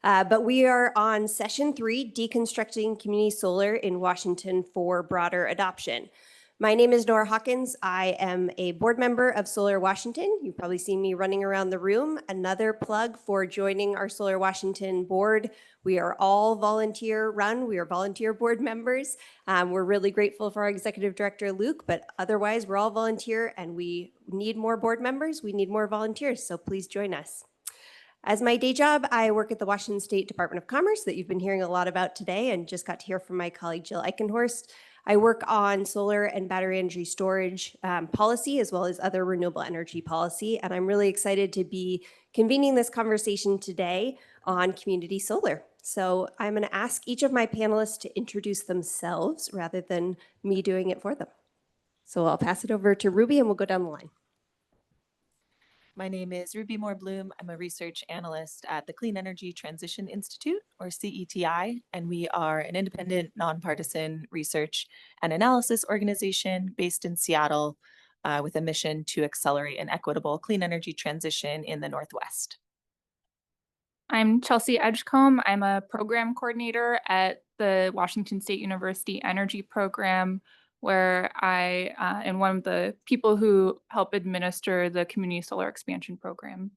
But we are on session 3, Deconstructing Community Solar in Washington for Broader Adoption. My name is Nora Hawkins. I am a board member of Solar Washington. You've probably seen me running around the room. Another plug for joining our Solar Washington board. We are all volunteer run. We are volunteer board members. We're really grateful for our executive director, Luke, but otherwise we're all volunteer and we need more board members. We need more volunteers, so please join us. As my day job, I work at the Washington State Department of Commerce that you've been hearing a lot about today and just got to hear from my colleague Jill Eichenhorst. I work on solar and battery energy storage policy as well as other renewable energy policy, and I'm really excited to be convening this conversation today on community solar. So I'm going to ask each of my panelists to introduce themselves rather than me doing it for them. So I'll pass it over to Ruby and we'll go down the line. My name is Ruby Moore-Bloom. I'm a research analyst at the Clean Energy Transition Institute, or CETI, and we are an independent, nonpartisan research and analysis organization based in Seattle with a mission to accelerate an equitable clean energy transition in the Northwest. I'm Chelsea Edgecombe. I'm a program coordinator at the Washington State University Energy Program, where I am one of the people who help administer the Community Solar Expansion Program.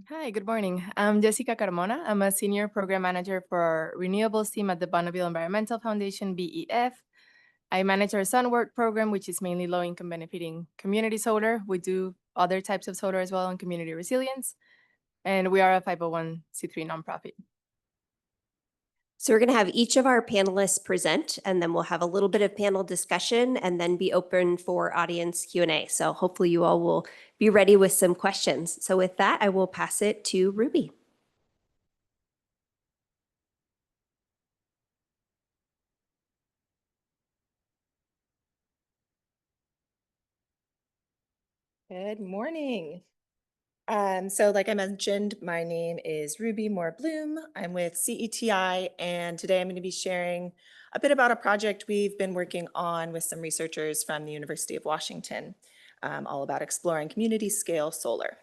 Hi, good morning. I'm Jessica Carmona. I'm a senior program manager for renewables team at the Bonneville Environmental Foundation, BEF. I manage our Sunwork program, which is mainly low-income benefiting community solar. We do other types of solar as well and community resilience. And we are a 501c3 nonprofit. So we're going to have each of our panelists present, and then we'll have a little bit of panel discussion and then be open for audience Q&A. So hopefully you all will be ready with some questions. So with that, I will pass it to Ruby. Good morning. So like I mentioned, my name is Ruby Moore-Bloom. I'm with CETI, and today I'm going to be sharing a bit about a project we've been working on with some researchers from the University of Washington, all about exploring community scale solar.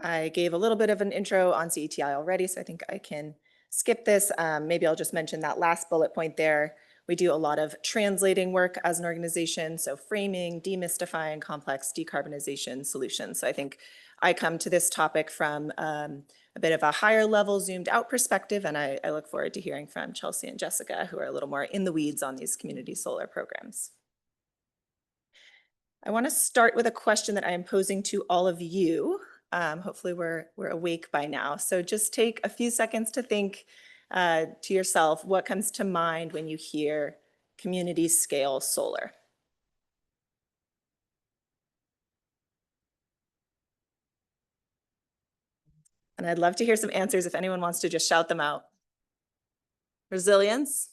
I gave a little bit of an intro on CETI already, so I think I can skip this. Maybe I'll just mention that last bullet point there. We do a lot of translating work as an organization, so framing, demystifying complex decarbonization solutions. So I think I come to this topic from a bit of a higher level zoomed out perspective, and I look forward to hearing from Chelsea and Jessica, who are a little more in the weeds on these community solar programs. I want to start with a question that I am posing to all of you. Hopefully we're awake by now. So just take a few seconds to think to yourself, what comes to mind when you hear community scale solar? And I'd love to hear some answers if anyone wants to just shout them out. Resilience?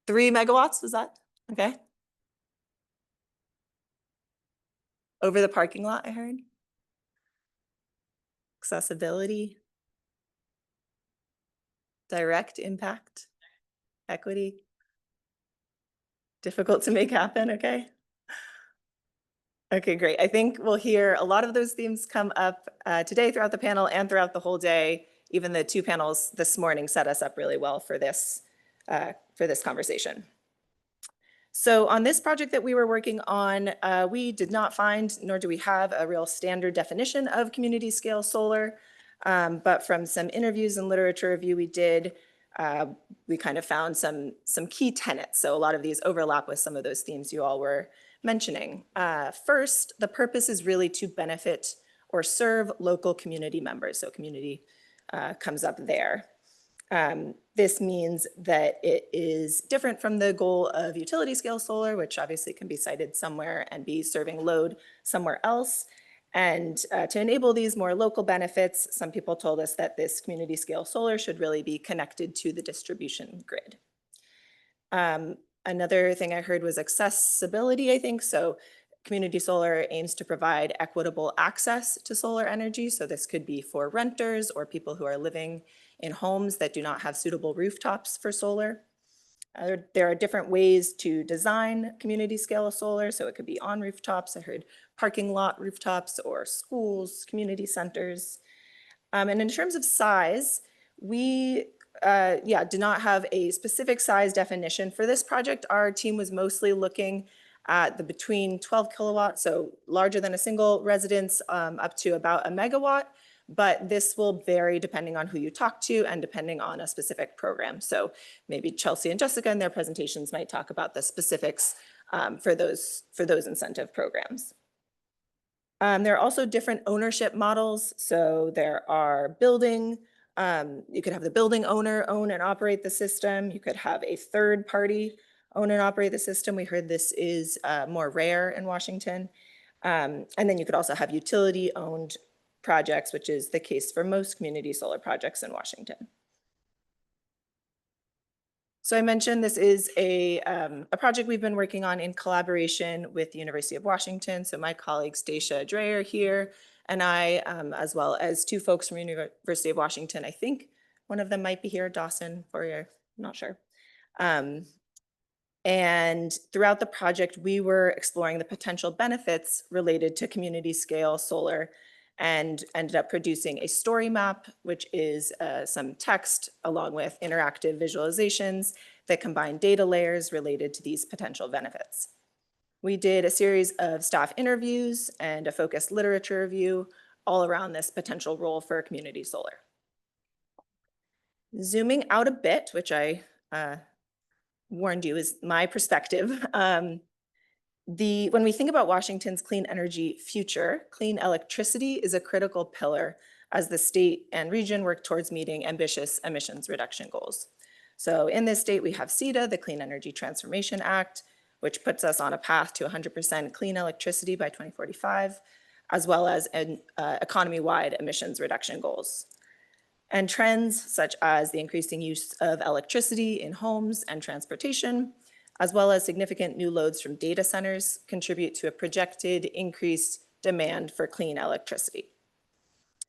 3 megawatts, is that? Okay. Over the parking lot, I heard. Accessibility. Direct impact. Equity. Difficult to make happen, okay? Okay, great. I think we'll hear a lot of those themes come up today throughout the panel and throughout the whole day. Even the 2 panels this morning set us up really well for this conversation. So on this project that we were working on, we did not find, nor do we have, a real standard definition of community scale solar. But from some interviews and literature review we did, we kind of found some key tenets. So a lot of these overlap with some of those themes you all were mentioning. First, the purpose is really to benefit or serve local community members. So community comes up there. This means that it is different from the goal of utility scale solar, which obviously can be sited somewhere and be serving load somewhere else. And to enable these more local benefits, some people told us that this community scale solar should really be connected to the distribution grid. Another thing I heard was accessibility, I think. So community solar aims to provide equitable access to solar energy. So this could be for renters or people who are living in homes that do not have suitable rooftops for solar. There are different ways to design community scale solar. So it could be on rooftops. I heard parking lot rooftops or schools, community centers. And in terms of size, we did not have a specific size definition for this project. Our team was mostly looking at the between 12 kilowatts, so larger than a single residence, up to about a megawatt. But this will vary depending on who you talk to and depending on a specific program. So maybe Chelsea and Jessica in their presentations might talk about the specifics for those incentive programs. There are also different ownership models. So there are building, you could have the building owner own and operate the system. You could have a third party own and operate the system. We heard this is more rare in Washington. And then you could also have utility owned projects, which is the case for most community solar projects in Washington. So I mentioned this is a project we've been working on in collaboration with the University of Washington. So my colleague Stacia Dreyer here and I, as well as two folks from University of Washington. I think one of them might be here, Dawson Fourier, I'm not sure. And throughout the project, we were exploring the potential benefits related to community scale solar and ended up producing a story map, which is some text along with interactive visualizations that combine data layers related to these potential benefits. We did a series of staff interviews and a focused literature review all around this potential role for community solar. Zooming out a bit, which I warned you is my perspective. When we think about Washington's clean energy future, clean electricity is a critical pillar as the state and region work towards meeting ambitious emissions reduction goals. So in this state, we have CETA, the Clean Energy Transformation Act, which puts us on a path to 100% clean electricity by 2045, as well as an economy-wide emissions reduction goals. And trends such as the increasing use of electricity in homes and transportation, as well as significant new loads from data centers, contribute to a projected increased demand for clean electricity.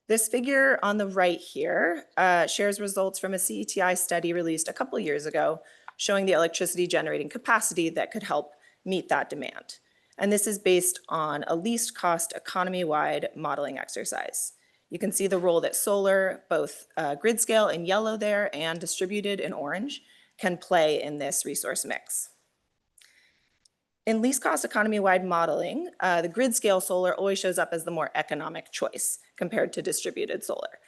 This figure on the right here shares results from a CETI study released a couple years ago, showing the electricity generating capacity that could help meet that demand. And this is based on a least cost economy-wide modeling exercise. You can see the role that solar, both grid scale in yellow there and distributed in orange, can play in this resource mix. In least cost economy-wide modeling, the grid scale solar always shows up as the more economic choice compared to distributed solar.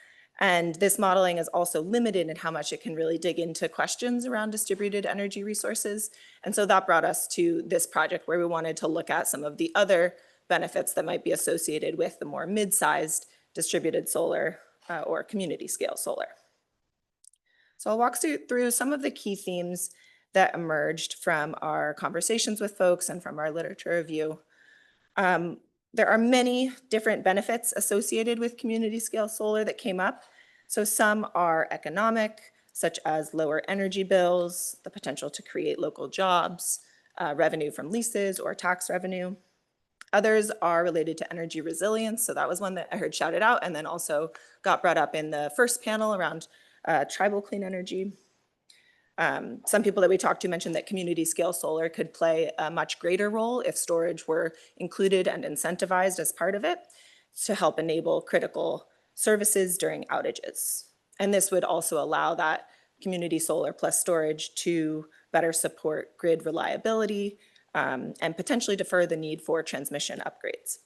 And this modeling is also limited in how much it can really dig into questions around distributed energy resources. And so that brought us to this project where we wanted to look at some of the other benefits that might be associated with the more mid-sized distributed solar or community scale solar. So I'll walk through some of the key themes that emerged from our conversations with folks and from our literature review. There are many different benefits associated with community scale solar that came up. So some are economic, such as lower energy bills, the potential to create local jobs, revenue from leases or tax revenue. Others are related to energy resilience. So that was one that I heard shouted out and then also got brought up in the first panel around tribal clean energy. Some people that we talked to mentioned that community scale solar could play a much greater role if storage were included and incentivized as part of it to help enable critical services during outages. And this would also allow that community solar plus storage to better support grid reliability and potentially defer the need for transmission upgrades.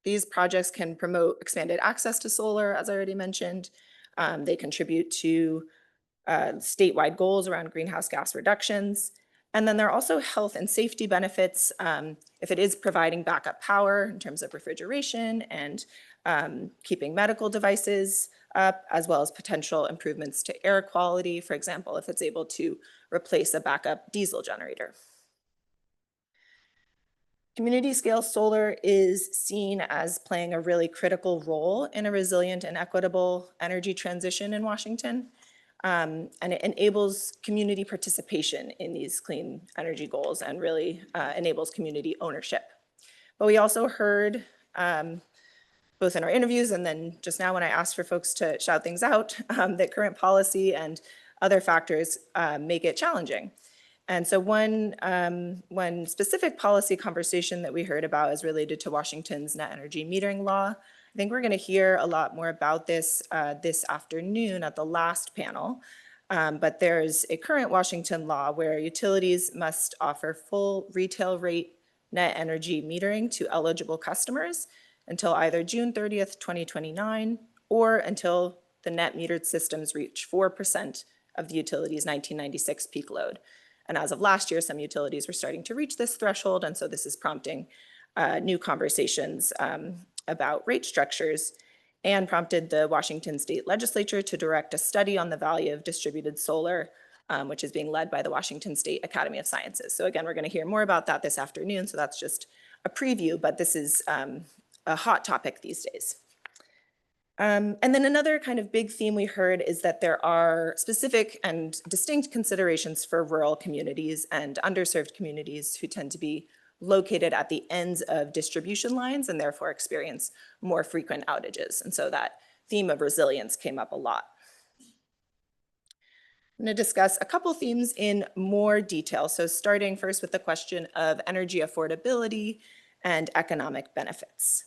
These projects can promote expanded access to solar, as I already mentioned. They contribute to statewide goals around greenhouse gas reductions. And then there are also health and safety benefits if it is providing backup power in terms of refrigeration and keeping medical devices up, as well as potential improvements to air quality, for example, if it's able to replace a backup diesel generator. Community scale solar is seen as playing a really critical role in a resilient and equitable energy transition in Washington. And it enables community participation in these clean energy goals and really enables community ownership. But we also heard, both in our interviews and then just now when I asked for folks to shout things out, that current policy and other factors make it challenging. And so one specific policy conversation that we heard about is related to Washington's net energy metering law. I think we're going to hear a lot more about this this afternoon at the last panel. But there's a current Washington law where utilities must offer full retail rate net energy metering to eligible customers until either June 30th, 2029, or until the net metered systems reach 4% of the utility's 1996 peak load. And as of last year, some utilities were starting to reach this threshold, and so this is prompting new conversations about rate structures, and prompted the Washington State Legislature to direct a study on the value of distributed solar, which is being led by the Washington State Academy of Sciences. So again, we're going to hear more about that this afternoon, so that's just a preview, but this is a hot topic these days. And then another kind of big theme we heard is that there are specific and distinct considerations for rural communities and underserved communities who tend to be located at the ends of distribution lines and therefore experience more frequent outages. And so that theme of resilience came up a lot. I'm going to discuss a couple themes in more detail. So starting first with the question of energy affordability and economic benefits.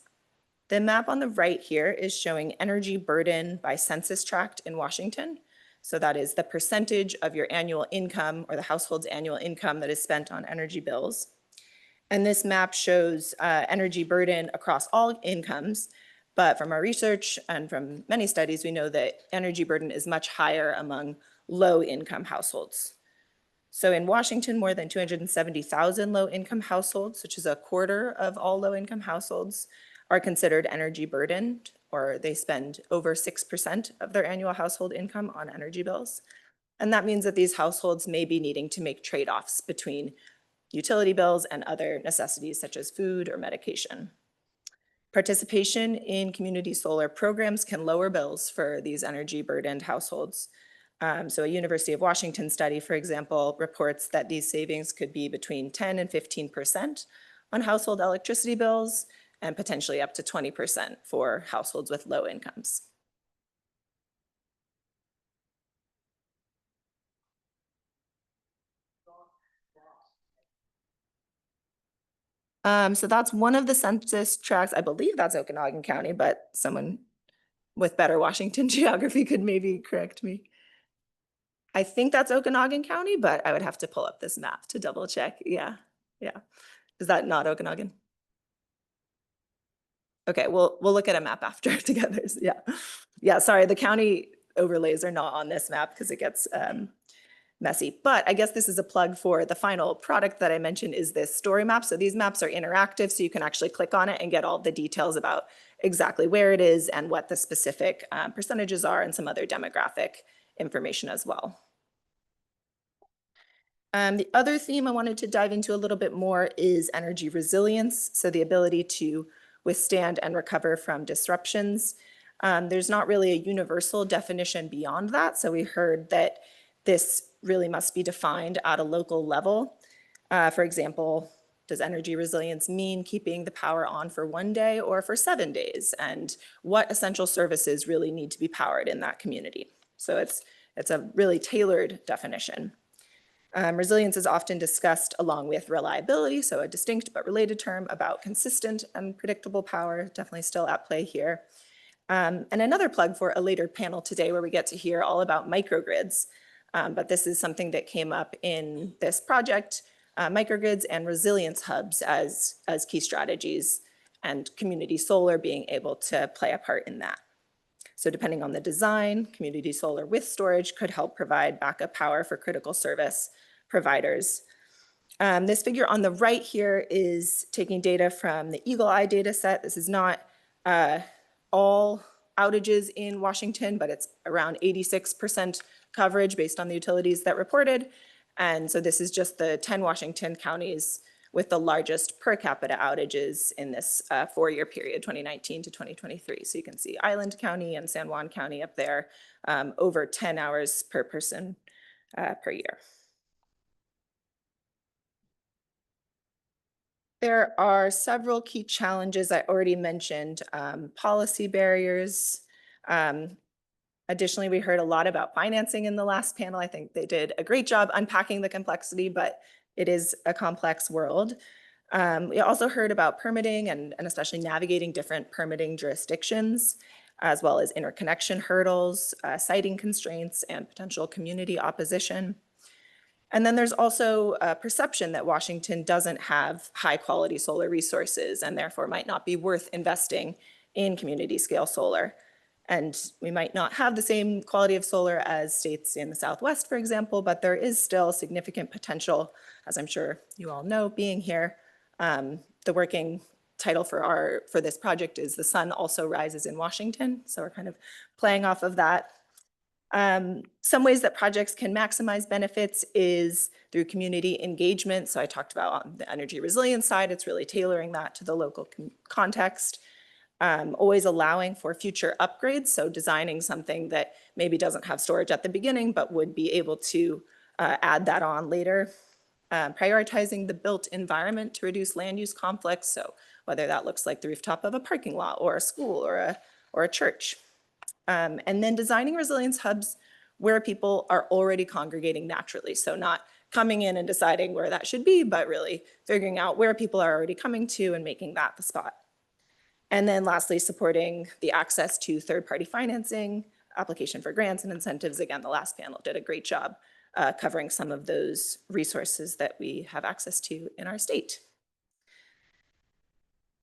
The map on the right here is showing energy burden by census tract in Washington. So that is the percentage of your annual income or the household's annual income that is spent on energy bills. And this map shows energy burden across all incomes. But from our research and from many studies, we know that energy burden is much higher among low-income households. So in Washington, more than 270,000 low-income households, which is a quarter of all low-income households, are considered energy burdened, or they spend over 6% of their annual household income on energy bills. And that means that these households may be needing to make trade-offs between utility bills and other necessities such as food or medication. Participation in community solar programs can lower bills for these energy burdened households. So a University of Washington study, for example, reports that these savings could be between 10 and 15% on household electricity bills, and potentially up to 20% for households with low incomes. So that's one of the census tracts. I believe that's Okanagan County, but someone with better Washington geography could maybe correct me. I think that's Okanagan County, but I would have to pull up this map to double check. Yeah. Is that not Okanagan? Okay, we'll look at a map after together. Yeah, sorry, the county overlays are not on this map because it gets messy. But I guess this is a plug for the final product that I mentioned is this story map. So these maps are interactive, so you can actually click on it and get all the details about exactly where it is and what the specific percentages are and some other demographic information as well. The other theme I wanted to dive into a little bit more is energy resilience. So the ability to withstand and recover from disruptions. There's not really a universal definition beyond that. So we heard that this really must be defined at a local level. For example, does energy resilience mean keeping the power on for 1 day or for 7 days? And what essential services really need to be powered in that community? So it's a really tailored definition. Resilience is often discussed along with reliability, so a distinct but related term about consistent and predictable power, definitely still at play here. And another plug for a later panel today where we get to hear all about microgrids. But this is something that came up in this project, microgrids and resilience hubs as key strategies, and community solar being able to play a part in that. So depending on the design, community solar with storage could help provide backup power for critical service providers. This figure on the right here is taking data from the Eagle Eye data set. This is not all outages in Washington, but it's around 86% coverage based on the utilities that reported. And so this is just the 10 Washington counties with the largest per capita outages in this 4-year period, 2019 to 2023. So you can see Island County and San Juan County up there, over 10 hours per person per year. There are several key challenges I already mentioned, policy barriers, Additionally, we heard a lot about financing in the last panel. I think they did a great job unpacking the complexity, but it is a complex world. We also heard about permitting and especially navigating different permitting jurisdictions, as well as interconnection hurdles, siting constraints, and potential community opposition. And then there's also a perception that Washington doesn't have high quality solar resources and therefore might not be worth investing in community scale solar. And we might not have the same quality of solar as states in the Southwest, for example, but there is still significant potential, as I'm sure you all know, being here. The working title for this project is "The Sun Also Rises in Washington." So we're kind of playing off of that. Some ways that projects can maximize benefits is through community engagement. So I talked about on the energy resilience side, it's really tailoring that to the local context. Always allowing for future upgrades. So designing something that maybe doesn't have storage at the beginning, but would be able to add that on later. Prioritizing the built environment to reduce land use conflicts. So whether that looks like the rooftop of a parking lot or a school or a church. And then designing resilience hubs where people are already congregating naturally. So not coming in and deciding where that should be, but really figuring out where people are already coming to and making that the spot. And then lastly, supporting the access to third-party financing, application for grants and incentives. Again, the last panel did a great job covering some of those resources that we have access to in our state.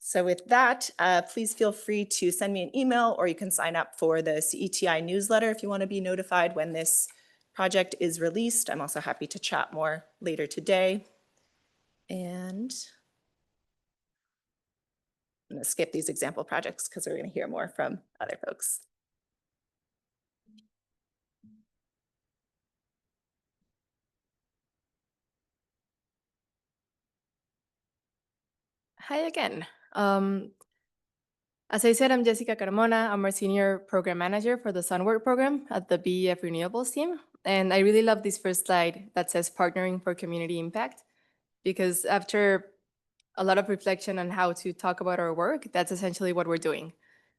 So with that, please feel free to send me an email, or you can sign up for the CETI newsletter if you want to be notified when this project is released. I'm also happy to chat more later today. And I'm going to skip these example projects because we're going to hear more from other folks. Hi again. As I said, I'm Jessica Carmona. I'm our senior program manager for the Sunwork program at the BEF Renewables team. And I really love this first slide that says partnering for community impact, because after a lot of reflection on how to talk about our work, that's essentially what we're doing.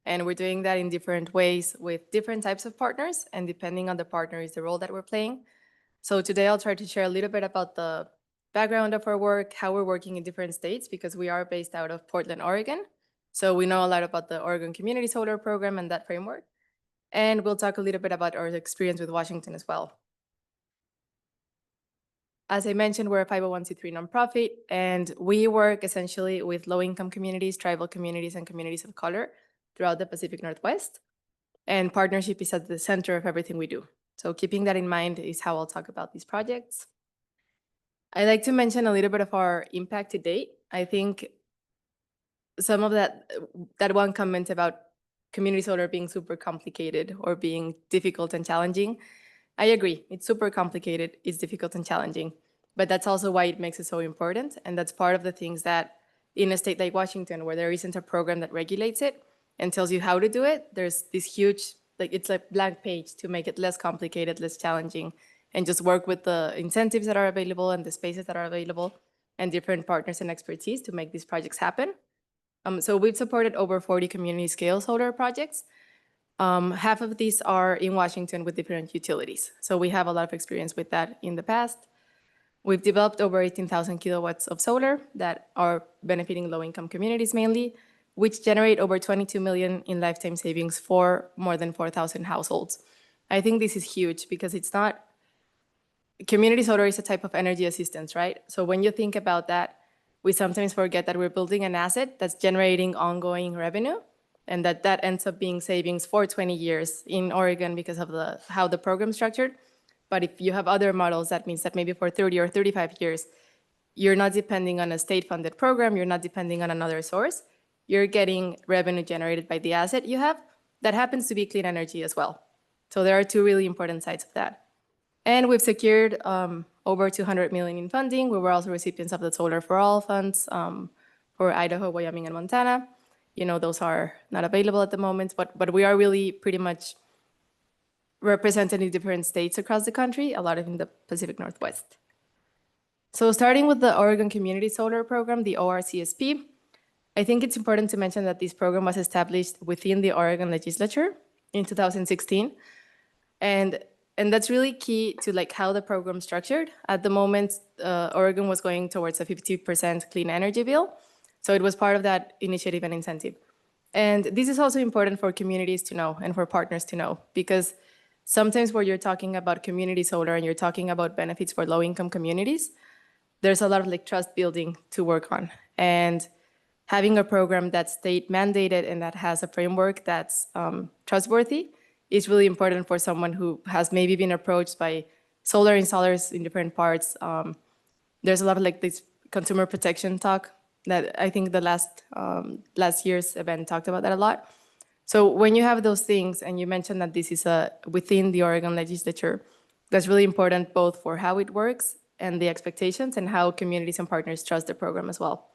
And we're doing that in different ways with different types of partners, and depending on the partner is the role that we're playing. So today I'll try to share a little bit about the background of our work, how we're working in different states, because we are based out of Portland, Oregon. So we know a lot about the Oregon Community Solar Program and that framework. And we'll talk a little bit about our experience with Washington as well. As I mentioned, we're a 501c3 nonprofit, and we work essentially with low-income communities, tribal communities, and communities of color throughout the Pacific Northwest. And partnership is at the center of everything we do. So keeping that in mind is how I'll talk about these projects. I'd like to mention a little bit of our impact to date. I think some of that one comment about community solar being super complicated or being difficult and challenging, I agree. It's super complicated, it's difficult and challenging, but that's also why it makes it so important. And that's part of the things that in a state like Washington, where there isn't a program that regulates it and tells you how to do it, there's this huge, it's a blank page to make it less complicated, less challenging, and just work with the incentives that are available and the spaces that are available and different partners and expertise to make these projects happen. So we've supported over 40 community scale solar projects. Half of these are in Washington with different utilities. So we have a lot of experience with that in the past. We've developed over 18,000 kilowatts of solar that are benefiting low-income communities mainly, which generate over 22 million in lifetime savings for more than 4,000 households. I think this is huge because it's not, community solar is a type of energy assistance, right? So when you think about that, we sometimes forget that we're building an asset that's generating ongoing revenue, and that ends up being savings for 20 years in Oregon because of how the program's structured. But if you have other models, that means that maybe for 30 or 35 years, you're not depending on a state-funded program, you're not depending on another source, you're getting revenue generated by the asset you have. That happens to be clean energy as well. So there are two really important sides of that. And we've secured over 200 million in funding. We were also recipients of the Solar for All funds for Idaho, Wyoming, and Montana. You know, those are not available at the moment, but we are really pretty much represented in different states across the country, a lot of in the Pacific Northwest. So starting with the Oregon Community Solar Program, the ORCSP, I think it's important to mention that this program was established within the Oregon legislature in 2016. And that's really key to like how the program's structured. At the moment, Oregon was going towards a 50% clean energy bill. So it was part of that initiative and incentive. And this is also important for communities to know and for partners to know, because sometimes where you're talking about community solar and you're talking about benefits for low-income communities, there's a lot of like trust building to work on. And having a program that's state mandated and that has a framework that's trustworthy is really important for someone who has maybe been approached by solar installers in different parts. There's a lot of like this consumer protection talk that I think the last year's event talked about that a lot. So when you have those things, and you mentioned that this is within the Oregon legislature, that's really important both for how it works and the expectations and how communities and partners trust the program as well.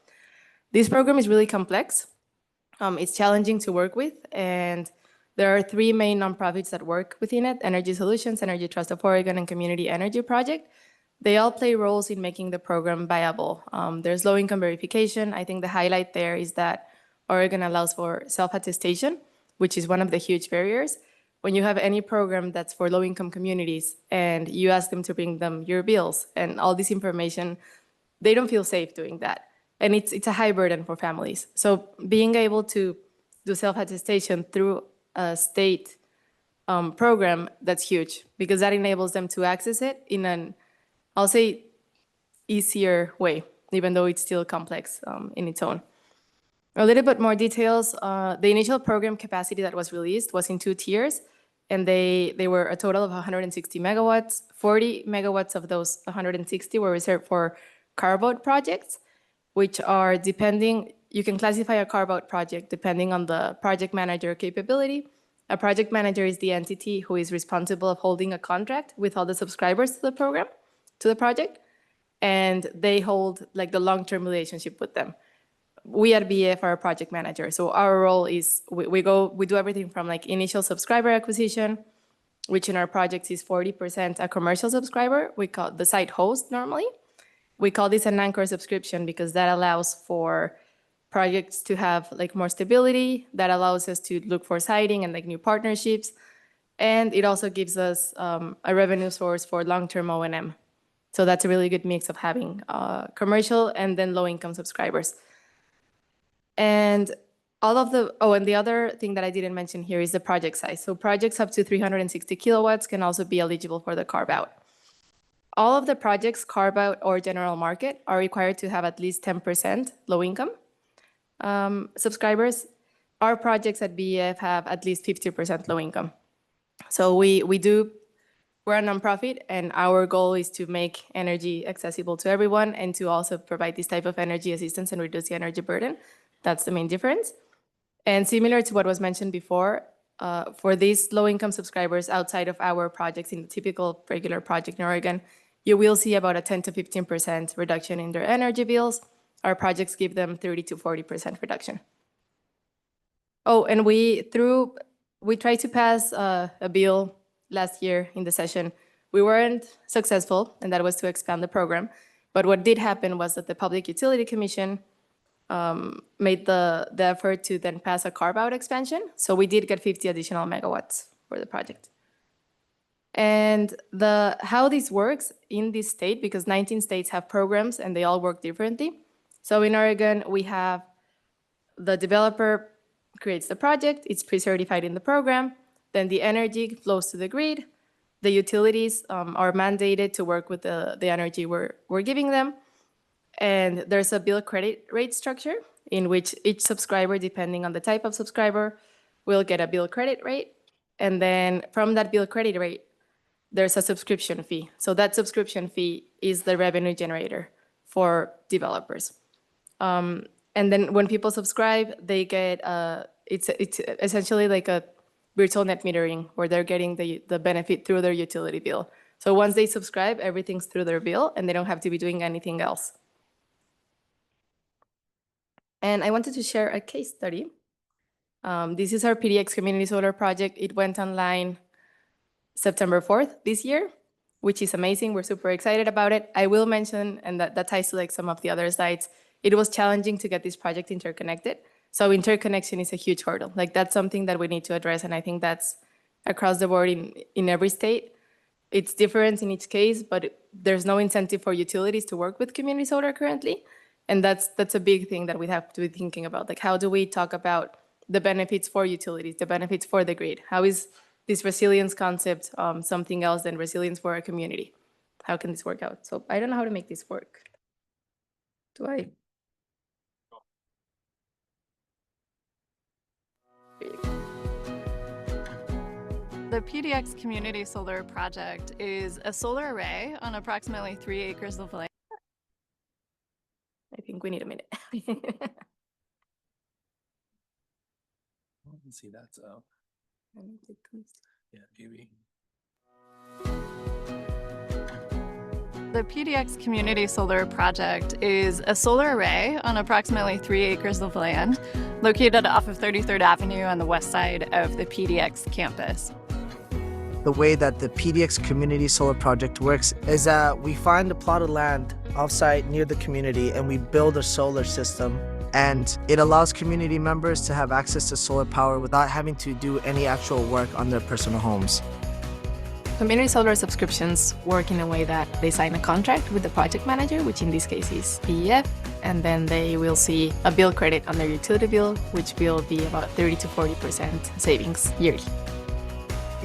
This program is really complex. It's challenging to work with, and there are 3 main nonprofits that work within it: Energy Solutions, Energy Trust of Oregon, and Community Energy Project. They all play roles in making the program viable. There's low-income verification. I think the highlight there is that Oregon allows for self-attestation, which is one of the huge barriers. When you have any program that's for low-income communities and you ask them to bring them your bills and all this information, they don't feel safe doing that. And it's a high burden for families. So being able to do self-attestation through a state program, that's huge, because that enables them to access it in an, I'll say, easier way, even though it's still complex in its own. A little bit more details. The initial program capacity that was released was in 2 tiers, and they were a total of 160 megawatts. 40 megawatts of those 160 were reserved for carve-out projects, which are you can classify a carve-out project depending on the project manager capability. A project manager is the entity who is responsible of holding a contract with all the subscribers to the program, to the project, and they hold like the long-term relationship with them. We at BF are a project manager, so our role is we do everything from like initial subscriber acquisition, which in our projects is 40% a commercial subscriber. We call the site host normally. We call this an anchor subscription because that allows for projects to have like more stability. That allows us to look for siting and like new partnerships, and it also gives us a revenue source for long-term O&M. So that's a really good mix of having commercial and then low-income subscribers. And and the other thing that I didn't mention here is the project size. So projects up to 360 kilowatts can also be eligible for the carve-out. All of the projects, carve-out or general market, are required to have at least 10% low-income subscribers. Our projects at BEF have at least 50% low-income. So we're a nonprofit, and our goal is to make energy accessible to everyone and to also provide this type of energy assistance and reduce the energy burden. That's the main difference. And similar to what was mentioned before, for these low-income subscribers outside of our projects in the typical regular project in Oregon, you will see about a 10 to 15% reduction in their energy bills. Our projects give them 30 to 40% reduction. Oh, and we tried to pass a bill last year in the session. We weren't successful, and that was to expand the program. But what did happen was that the Public Utility Commission made the effort to then pass a carve-out expansion. So we did get 50 additional megawatts for the project. And how this works in this state, because 19 states have programs and they all work differently. So in Oregon, we have the developer creates the project, it's pre-certified in the program, then the energy flows to the grid. The utilities are mandated to work with the energy we're giving them. And there's a bill credit rate structure in which each subscriber, depending on the type of subscriber, will get a bill credit rate. And then from that bill credit rate, there's a subscription fee. So that subscription fee is the revenue generator for developers. And then when people subscribe, they get, it's essentially like a virtual net metering where they're getting the benefit through their utility bill. So once they subscribe, everything's through their bill and they don't have to be doing anything else. And I wanted to share a case study. This is our PDX Community Solar Project. It went online September 4th this year, which is amazing. We're super excited about it. I will mention, and that ties to like some of the other slides, it was challenging to get this project interconnected. So interconnection is a huge hurdle. Like that's something that we need to address. And I think that's across the board in every state. It's different in each case, but there's no incentive for utilities to work with community solar currently. And that's a big thing that we have to be thinking about. Like, how do we talk about the benefits for utilities, the benefits for the grid? How is this resilience concept something else than resilience for a community? How can this work out? So I don't know how to make this work. Do I? The PDX Community Solar Project is a solar array on approximately 3 acres of land. I think we need a minute. I can see that, so, yeah, maybe. The PDX Community Solar Project is a solar array on approximately 3 acres of land located off of 33rd Avenue on the west side of the PDX campus. The way that the PDX Community Solar Project works is that we find a plot of land offsite near the community and we build a solar system. And it allows community members to have access to solar power without having to do any actual work on their personal homes. Community solar subscriptions work in a way that they sign a contract with the project manager, which in this case is PEF, and then they will see a bill credit on their utility bill, which will be about 30 to 40% savings yearly.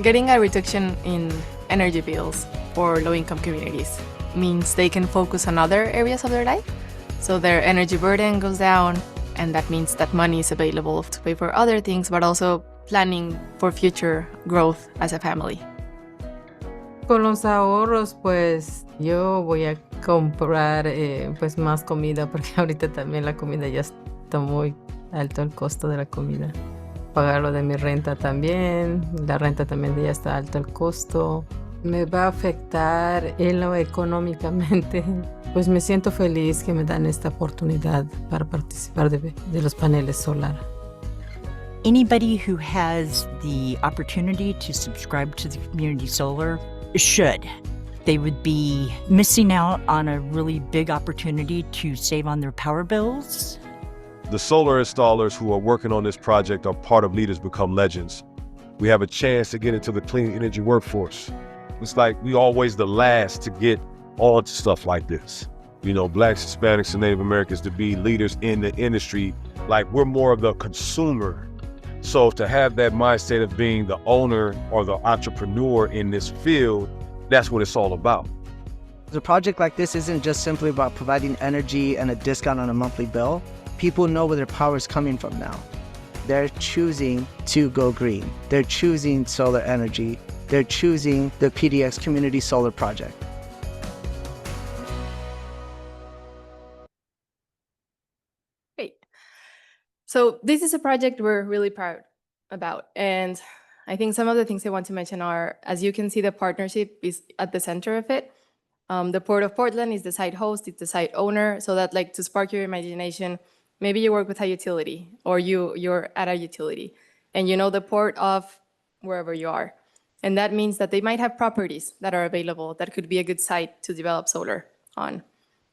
Getting a reduction in energy bills for low-income communities means they can focus on other areas of their life, so their energy burden goes down, and that means that money is available to pay for other things, but also planning for future growth as a family. Con los ahorros, pues yo voy a comprar pues más comida porque ahorita también la comida ya está muy alto el costo de la comida. Pagar lo de mi renta también, la renta también ya está alto el costo. Me va a afectar en lo económicamente. Pues me siento feliz que me dan esta oportunidad para participar de los paneles solar. Anybody who has the opportunity to subscribe to the community solar should. They would be missing out on a really big opportunity to save on their power bills. The solar installers who are working on this project are part of Leaders Become Legends. We have a chance to get into the clean energy workforce. It's like we always the last to get on to stuff like this. You know, Blacks, Hispanics, and Native Americans to be leaders in the industry. Like, we're more of the consumer. So to have that mindset of being the owner or the entrepreneur in this field, that's what it's all about. A project like this isn't just simply about providing energy and a discount on a monthly bill. People know where their power is coming from now. They're choosing to go green. They're choosing solar energy. They're choosing the PDX Community Solar Project. Great. So this is a project we're really proud about. And I think some of the things I want to mention are, as you can see, the partnership is at the center of it. The Port of Portland is the site host, it's the site owner, so that, like, to spark your imagination, maybe you work with a utility or you're at a utility and you know the port of wherever you are. And that means that they might have properties that are available that could be a good site to develop solar on.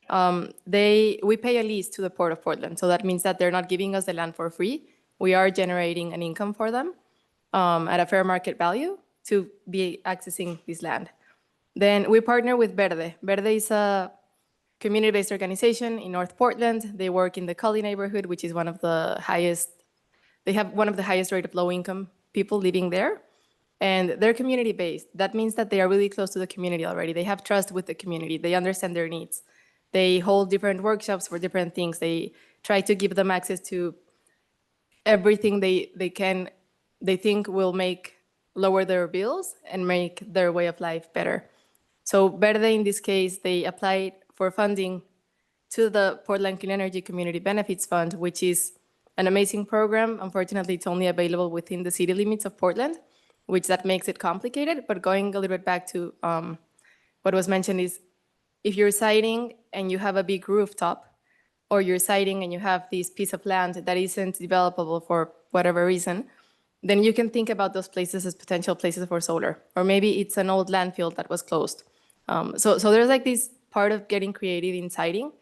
We pay a lease to the Port of Portland, so that means that they're not giving us the land for free. We are generating an income for them at a fair market value to be accessing this land. Then we partner with Verde. Verde is a community-based organization in North Portland. They work in the Cully neighborhood, which is one of the highest, they have one of the highest rate of low-income people living there. And they're community-based. That means that they are really close to the community already. They have trust with the community. They understand their needs. They hold different workshops for different things. They try to give them access to everything they think will lower their bills and make their way of life better. So Verde, in this case, they applied for funding to the Portland Clean Energy Community Benefits Fund, which is an amazing program. Unfortunately, it's only available within the city limits of Portland, which that makes it complicated. But going a little bit back to what was mentioned is, if you're siting and you have a big rooftop, or you're siting and you have this piece of land that isn't developable for whatever reason, then you can think about those places as potential places for solar. Or maybe it's an old landfill that was closed. So there's like this part of getting creative in siting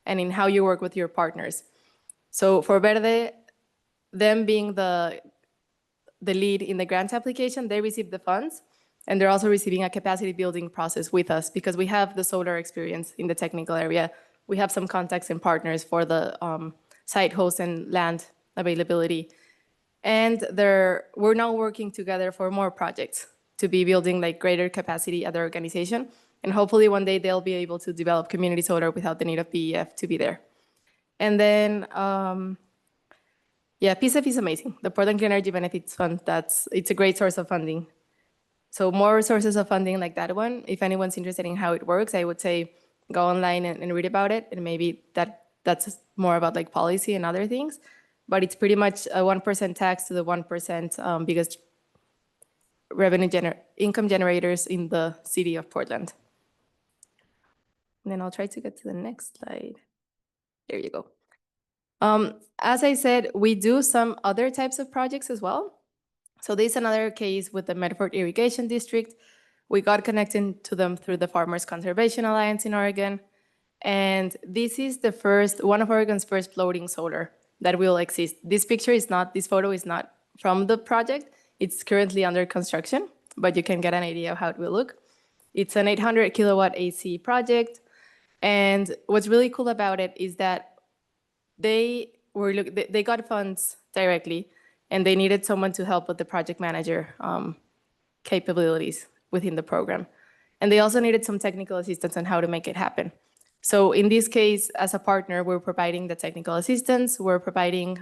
and in how you work with your partners. So for Verde, them being the the lead in the grant application, they receive the funds, and they're also receiving a capacity building process with us because we have the solar experience in the technical area. We have some contacts and partners for the site host and land availability. And we're now working together for more projects to be building like greater capacity at their organization. And hopefully one day they'll be able to develop community solar without the need of BEF to be there. And then, yeah, PSEF is amazing. The Portland Clean Energy Benefits Fund, it's a great source of funding. So more sources of funding like that one. If anyone's interested in how it works, I would say go online and read about it. And maybe that's more about like policy and other things. But it's pretty much a 1% tax to the 1% biggest income generators in the city of Portland. And then I'll try to get to the next slide. There you go. As I said, we do some other types of projects as well. So this is another case with the Medford Irrigation District. We got connected to them through the Farmers Conservation Alliance in Oregon. And this is one of Oregon's first floating solar that will exist. This photo is not from the project. It's currently under construction, but you can get an idea of how it will look. It's an 800 kilowatt AC project. And what's really cool about it is that they got funds directly, and they needed someone to help with the project manager capabilities within the program. And they also needed some technical assistance on how to make it happen. So in this case, as a partner, we're providing the technical assistance, we're providing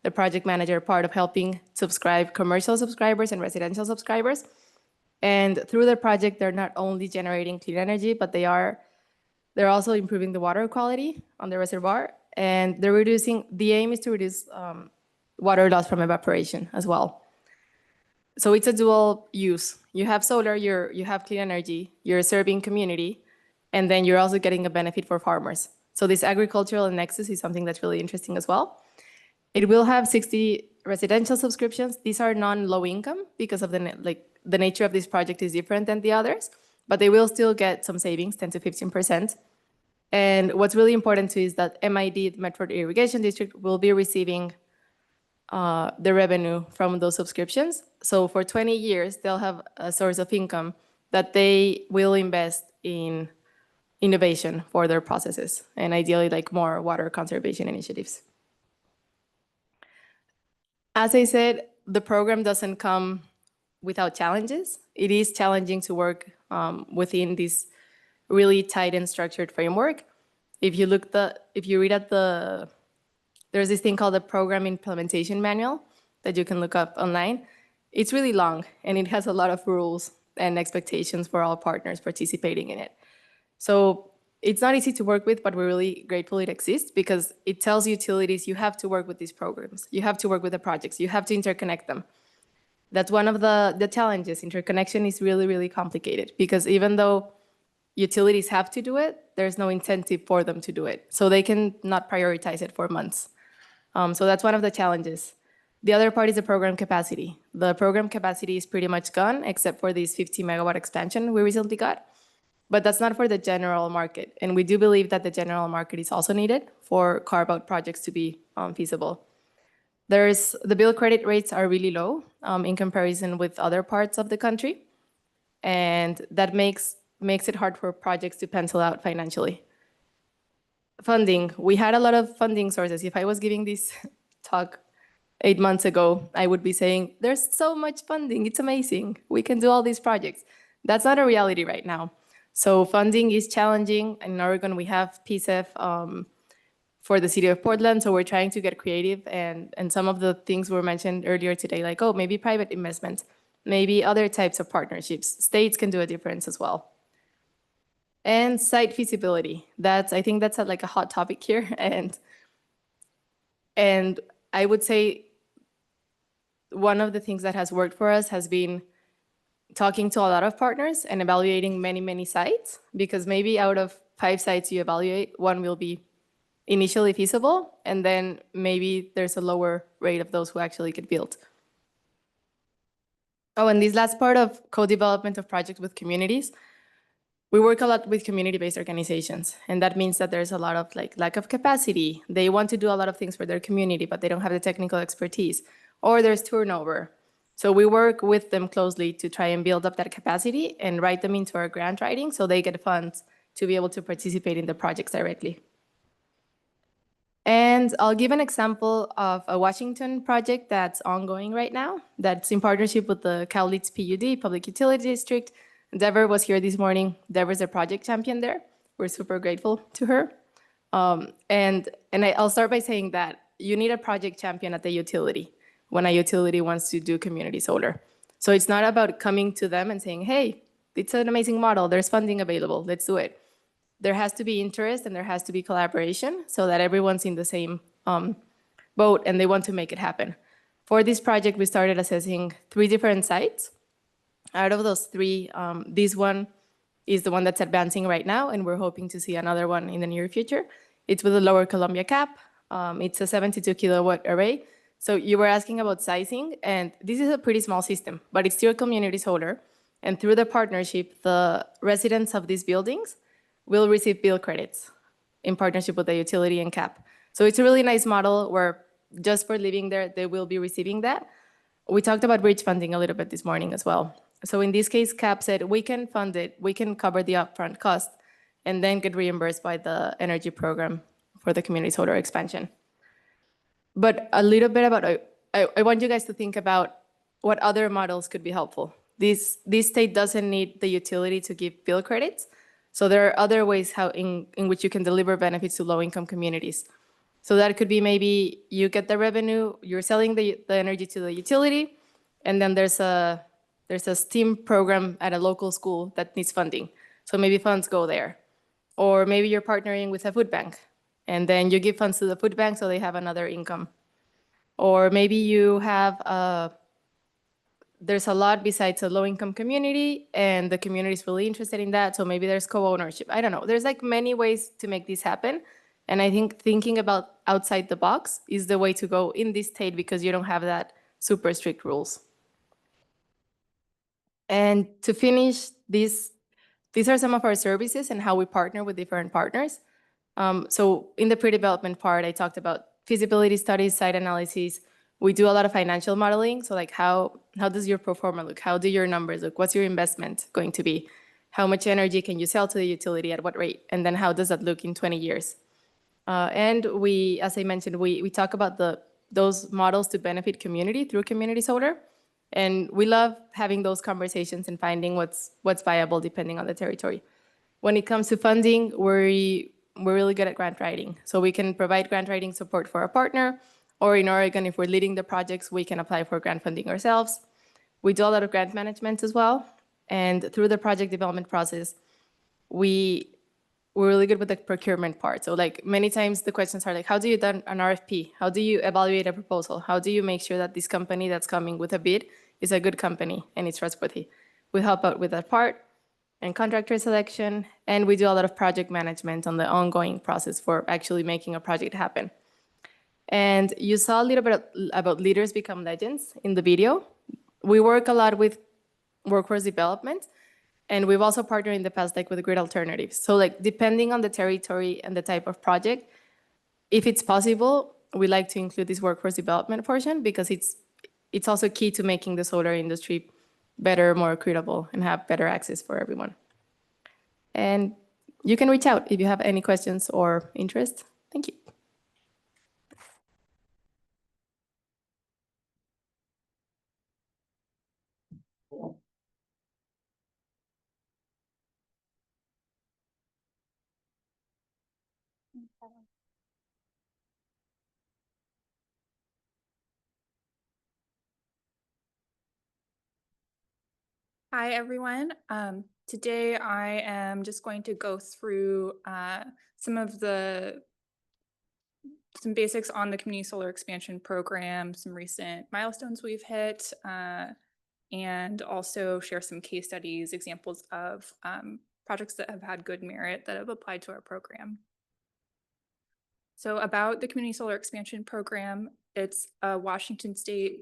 the project manager part of helping subscribe commercial subscribers and residential subscribers. And through the project, they're not only generating clean energy, but they're also improving the water quality on the reservoir. And the aim is to reduce water loss from evaporation as well. So it's a dual use. You have solar, you have clean energy, you're serving community, and then you're also getting a benefit for farmers. So this agricultural nexus is something that's really interesting as well. It will have 60 residential subscriptions. These are non-low income because of the nature of this project is different than the others, but they will still get some savings, 10 to 15%. And what's really important too is that MID, Medford Irrigation District, will be receiving the revenue from those subscriptions. So for 20 years, they'll have a source of income that they will invest in innovation for their processes, and ideally like more water conservation initiatives. As I said, the program doesn't come without challenges. It is challenging to work within this really tight and structured framework. If you read at there's this thing called the Program Implementation Manual that you can look up online. It's really long, and it has a lot of rules and expectations for all partners participating in it. So it's not easy to work with, but we're really grateful it exists because it tells utilities you have to work with these programs, you have to work with the projects, you have to interconnect them. That's one of the challenges. Interconnection is really, really complicated because even though utilities have to do it, there's no incentive for them to do it. So they can not prioritize it for months. So that's one of the challenges. The other part is the program capacity. The program capacity is pretty much gone except for this 50 megawatt expansion we recently got. But that's not for the general market. And we do believe that the general market is also needed for carve-out projects to be feasible. The bill credit rates are really low in comparison with other parts of the country. And that makes it hard for projects to pencil out financially. Funding. We had a lot of funding sources. If I was giving this talk 8 months ago, I would be saying, there's so much funding. It's amazing. We can do all these projects. That's not a reality right now. So funding is challenging. In Oregon, we have PSEF for the city of Portland. So we're trying to get creative. And some of the things were mentioned earlier today, like, oh, maybe private investment, maybe other types of partnerships. States can do a difference as well. And site feasibility. I think that's like a hot topic here. And I would say one of the things that has worked for us has been talking to a lot of partners and evaluating many, many sites, because maybe out of 5 sites you evaluate, one will be initially feasible, and then maybe there's a lower rate of those who actually get built. Oh, and this last part of co-development of projects with communities, we work a lot with community-based organizations, and that means that there's a lot of lack of capacity. They want to do a lot of things for their community, but they don't have the technical expertise, or there's turnover. So we work with them closely to try and build up that capacity and write them into our grant writing so they get funds to be able to participate in the projects directly. And I'll give an example of a Washington project that's ongoing right now, that's in partnership with the Cowlitz PUD, Public Utility District. Deborah was here this morning. Deborah's a project champion there. We're super grateful to her. I'll start by saying that you need a project champion at the utility when a utility wants to do community solar. So it's not about coming to them and saying, hey, it's an amazing model, there's funding available, let's do it. There has to be interest and there has to be collaboration so that everyone's in the same boat and they want to make it happen. For this project, we started assessing 3 different sites. Out of those 3, this one is the one that's advancing right now, and we're hoping to see another one in the near future. It's with a Lower Columbia cap. It's a 72 kilowatt array. So you were asking about sizing, and this is a pretty small system, but it's still community solar. And through the partnership, the residents of these buildings will receive bill credits in partnership with the utility and CAP. So it's a really nice model where just for living there, they will be receiving that. We talked about bridge funding a little bit this morning as well. So in this case, CAP said, we can fund it, we can cover the upfront cost, and then get reimbursed by the energy program for the community solar expansion. But a little bit about, I want you guys to think about what other models could be helpful. This state doesn't need the utility to give bill credits. So there are other ways in which you can deliver benefits to low-income communities. So that could be maybe you get the revenue, you're selling the energy to the utility, and then there's a STEAM program at a local school that needs funding. So maybe funds go there. Or maybe you're partnering with a food bank, and then you give funds to the food bank so they have another income. Or maybe you have there's a lot besides a low-income community, and the community is really interested in that, so maybe there's co-ownership. I don't know. There's like many ways to make this happen, and I think thinking about outside the box is the way to go in this state because you don't have that super strict rules. And to finish, these are some of our services and how we partner with different partners. So in the pre-development part, I talked about feasibility studies, site analyses. We do a lot of financial modeling. So like how does your pro forma look? How do your numbers look? What's your investment going to be? How much energy can you sell to the utility at what rate? And then how does that look in 20 years? And we, as I mentioned, we talk about those models to benefit community through community solar. And we love having those conversations and finding what's viable depending on the territory. When it comes to funding, we're really good at grant writing. So we can provide grant writing support for a partner, or in Oregon, if we're leading the projects, we can apply for grant funding ourselves. We do a lot of grant management as well. And through the project development process, we're really good with the procurement part. So like many times the questions are like, how do you do an RFP? How do you evaluate a proposal? How do you make sure that this company that's coming with a bid is a good company and it's trustworthy? We help out with that part and contractor selection. And we do a lot of project management on the ongoing process for actually making a project happen. And you saw a little bit about leaders become legends in the video. We work a lot with workforce development, and we've also partnered in the past like with grid alternatives. So like depending on the territory and the type of project, if it's possible, we like to include this workforce development portion because it's also key to making the solar industry better, more equitable, and have better access for everyone. And you can reach out if you have any questions or interest. Thank you. Hi, everyone. Today I am just going to go through some basics on the Community Solar Expansion Program, some recent milestones we've hit, and also share some case studies, examples of projects that have had good merit that have applied to our program. So about the Community Solar Expansion Program, it's a Washington State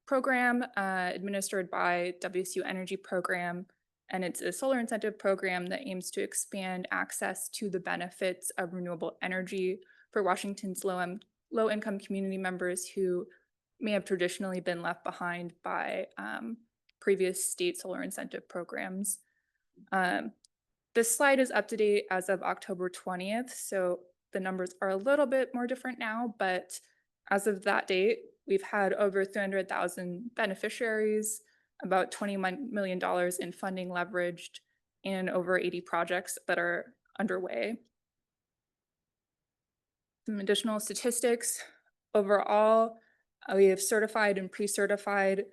program administered by WSU Energy Program, and it's a solar incentive program that aims to expand access to the benefits of renewable energy for Washington's low-income community members who may have traditionally been left behind by previous state solar incentive programs. This slide is up to date as of October 20th, so the numbers are a little bit more different now, but as of that date, we've had over 300,000 beneficiaries, about $21 million in funding leveraged, and over 80 projects that are underway. Some additional statistics. Overall, we have certified and pre-certified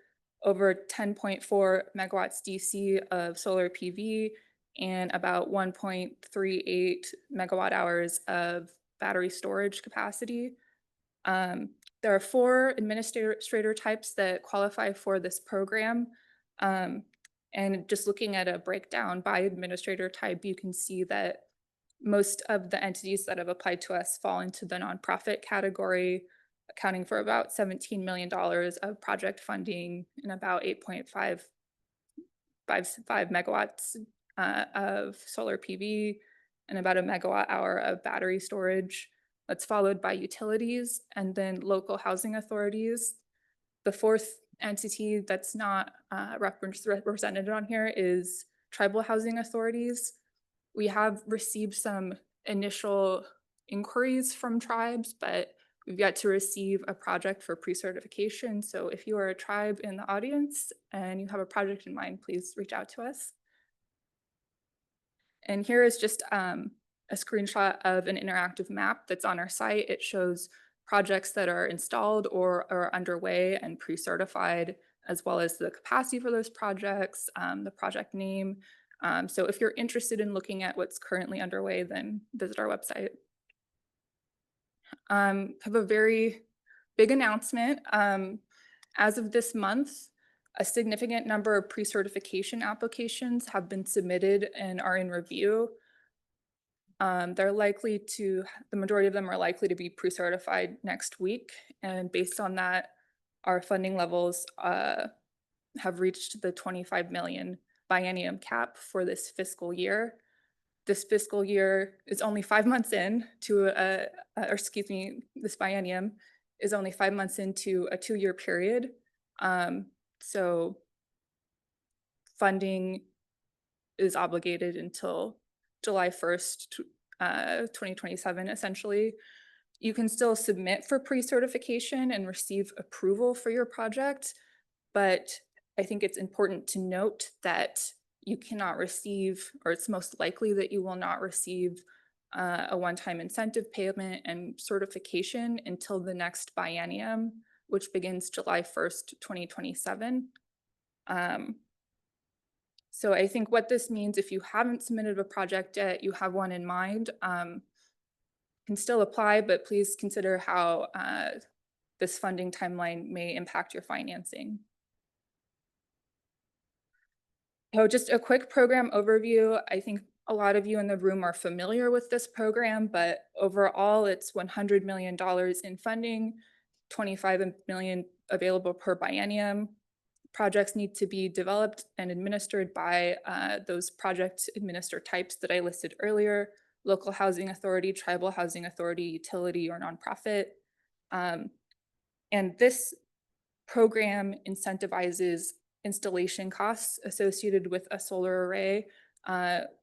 over 10.4 megawatts DC of solar PV and about 1.38 megawatt hours of battery storage capacity. There are 4 administrator types that qualify for this program. And just looking at a breakdown by administrator type, you can see that most of the entities that have applied to us fall into the nonprofit category, accounting for about $17 million of project funding and about 8.55 megawatts of solar PV and about a megawatt hour of battery storage. That's followed by utilities and then local housing authorities. The 4th entity that's not represented on here is tribal housing authorities. We have received some initial inquiries from tribes, but we've yet to receive a project for pre-certification. So if you are a tribe in the audience and you have a project in mind, please reach out to us. And here is just a screenshot of an interactive map that's on our site. It shows projects that are installed or are underway and pre-certified, as well as the capacity for those projects, the project name. So if you're interested in looking at what's currently underway, then visit our website. Have a very big announcement. As of this month, a significant number of pre-certification applications have been submitted and are in review. The majority of them are likely to be pre-certified next week. And based on that, our funding levels have reached the 25 million biennium cap for this fiscal year. This fiscal year is only 5 months in to this biennium is only 5 months into a 2-year period. So funding is obligated until July 1st, 2027, essentially. You can still submit for pre-certification and receive approval for your project, but I think it's important to note that you cannot receive, or it's most likely that you will not receive a one-time incentive payment and certification until the next biennium, which begins July 1st, 2027. So I think what this means, if you haven't submitted a project yet, you have one in mind, can still apply, but please consider how this funding timeline may impact your financing. So just a quick program overview. I think a lot of you in the room are familiar with this program, but overall it's $100 million in funding, 25 million available per biennium. Projects need to be developed and administered by those project administer types that I listed earlier: local housing authority, tribal housing authority, utility, or nonprofit. And this program incentivizes installation costs associated with a solar array.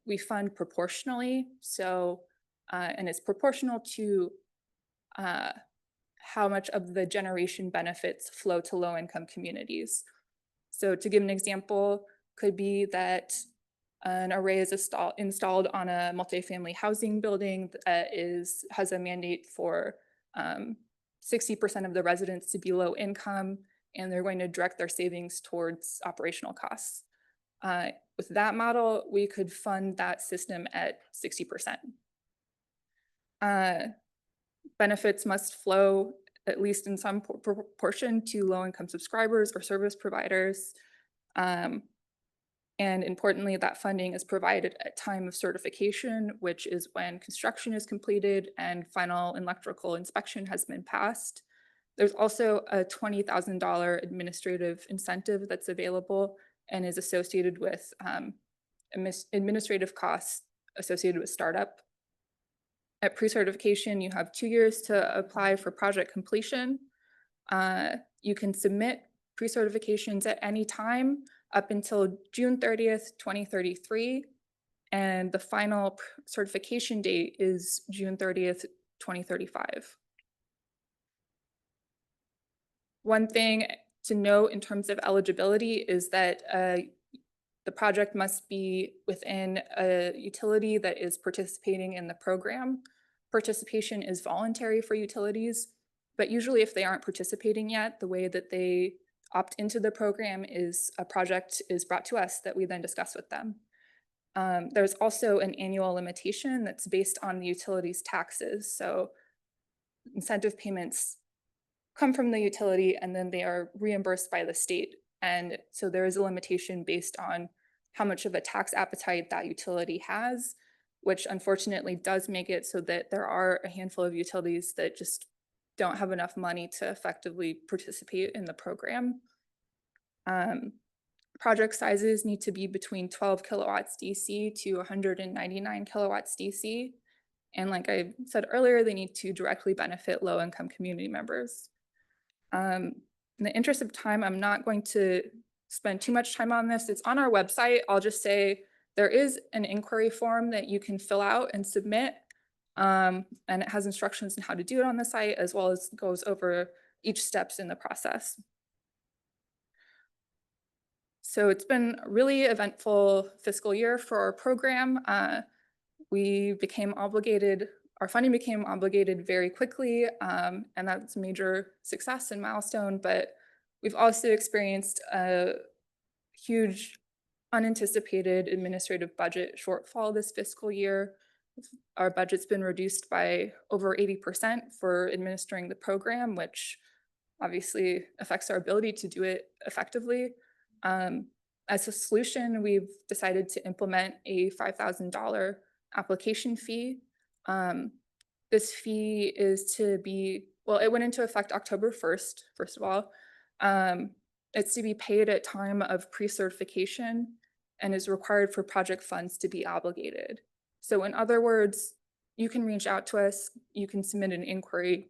We fund proportionally, so and it's proportional to how much of the generation benefits flow to low-income communities. So to give an example, could be that an array is installed on a multifamily housing building that has a mandate for 60% of the residents to be low income, and they're going to direct their savings towards operational costs. With that model, we could fund that system at 60%. Benefits must flow, at least in some proportion, to low-income subscribers or service providers. And importantly, that funding is provided at time of certification, which is when construction is completed and final electrical inspection has been passed. There's also a $20,000 administrative incentive that's available and is associated with administrative costs associated with startup. At pre-certification, you have 2 years to apply for project completion. You can submit pre-certifications at any time up until June 30th, 2033. And the final certification date is June 30th, 2035. One thing to note in terms of eligibility is that the project must be within a utility that is participating in the program. Participation is voluntary for utilities, but usually if they aren't participating yet, the way that they opt into the program is a project is brought to us that we then discuss with them. There's also an annual limitation that's based on the utility's taxes. So incentive payments come from the utility and then they are reimbursed by the state. And so there is a limitation based on how much of a tax appetite that utility has, which unfortunately does make it so that there are a handful of utilities that just don't have enough money to effectively participate in the program. Project sizes need to be between 12 kilowatts DC to 199 kilowatts DC. And like I said earlier, they need to directly benefit low-income community members. In the interest of time, I'm not going to spend too much time on this. It's on our website. I'll just say there is an inquiry form that you can fill out and submit. And it has instructions on how to do it on the site, as well as goes over each steps in the process. So it's been a really eventful fiscal year for our program. We became obligated, our funding became obligated very quickly, and that's a major success and milestone, but we've also experienced a huge unanticipated administrative budget shortfall this fiscal year. Our budget's been reduced by over 80% for administering the program, which obviously affects our ability to do it effectively. As a solution, we've decided to implement a $5,000 application fee. This fee is to be, well, it went into effect October 1st, first of all. It's to be paid at time of pre-certification and is required for project funds to be obligated. So in other words, you can reach out to us, you can submit an inquiry.